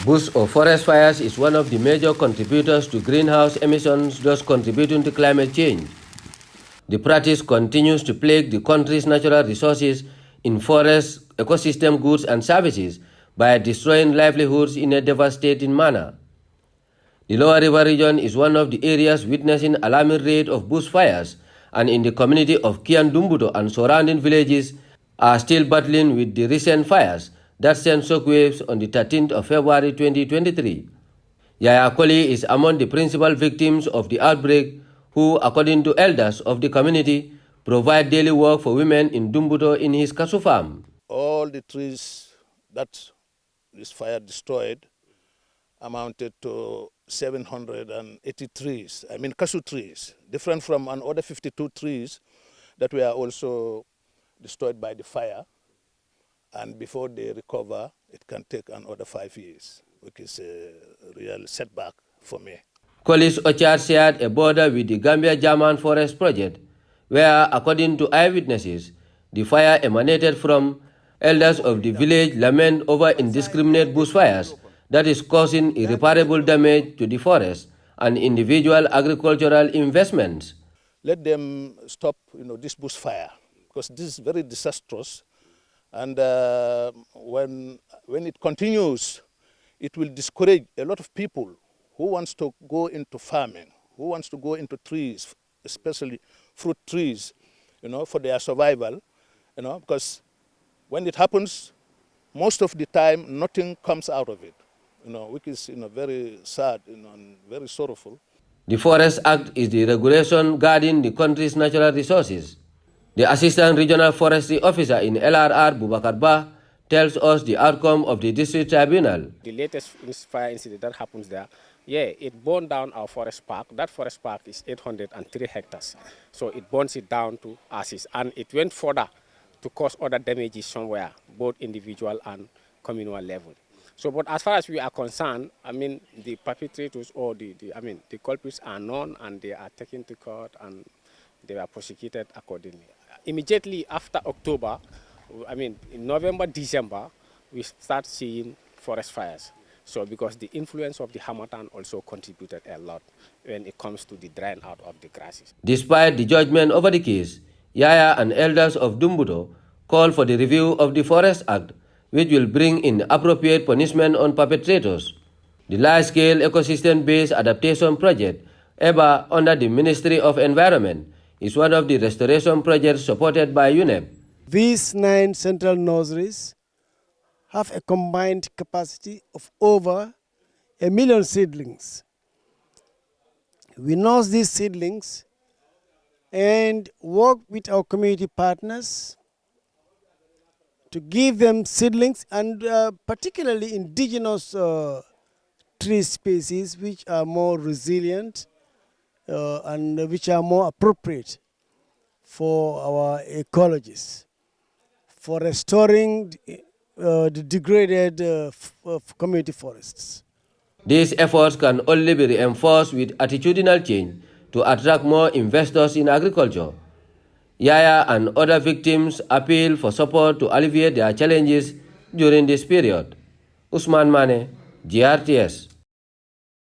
Bush or forest fires is one of the major contributors to greenhouse emissions, thus contributing to climate change. The practice continues to plague the country's natural resources in forests, ecosystem goods and services by destroying livelihoods in a devastating manner. The Lower River region is one of the areas witnessing alarming rate of bushfires, and in the community of Dumbuto and surrounding villages are still battling with the recent fires that sent shockwaves on the 13th of February 2023. Yaya Koli is among the principal victims of the outbreak, who, according to elders of the community, provide daily work for women in Dumbuto in his cashew farm. All the trees that this fire destroyed amounted to 780 trees, cashew trees, different from another 52 trees that were also destroyed by the fire. And before they recover, it can take another 5 years, which is a real setback for me. Koli's orchard shared a border with the Gambia-German Forest Project, where, according to eyewitnesses, the fire emanated from. Elders of the village lament over indiscriminate bushfires that is causing irreparable damage to the forest and individual agricultural investments. Let them stop, this bushfire, because this is very disastrous. And when it continues, it will discourage a lot of people who wants to go into farming, who wants to go into trees, especially fruit trees, for their survival, because when it happens, most of the time, nothing comes out of it, which is very sad and very sorrowful. The Forest Act is the regulation guarding the country's natural resources. The Assistant Regional Forestry Officer in LRR, Bubakar Bah, tells us the outcome of the district tribunal. The latest fire incident that happens there, it burned down our forest park. That forest park is 803 hectares. So it burns it down to ashes, and it went further to cause other damages somewhere, both individual and communal level. So, but as far as we are concerned, the perpetrators or the culprits are known, and they are taken to court and they are prosecuted accordingly. Immediately after October, in November, December, we start seeing forest fires. So, because the influence of the harmattan also contributed a lot when it comes to the drying out of the grasses. Despite the judgment over the case, Yaya and elders of Dumbuto call for the review of the Forest Act, which will bring in appropriate punishment on perpetrators. The large-scale ecosystem-based adaptation project, EBA, under the Ministry of Environment, is one of the restoration projects supported by UNEP. These 9 central nurseries have a combined capacity of over 1 million seedlings. We nurse these seedlings and work with our community partners to give them seedlings, and particularly indigenous tree species which are more resilient and which are more appropriate for our ecologies, for restoring the degraded community forests. These efforts can only be reinforced with attitudinal change to attract more investors in agriculture. Yaya and other victims appeal for support to alleviate their challenges during this period. Usman Mane, GRTS.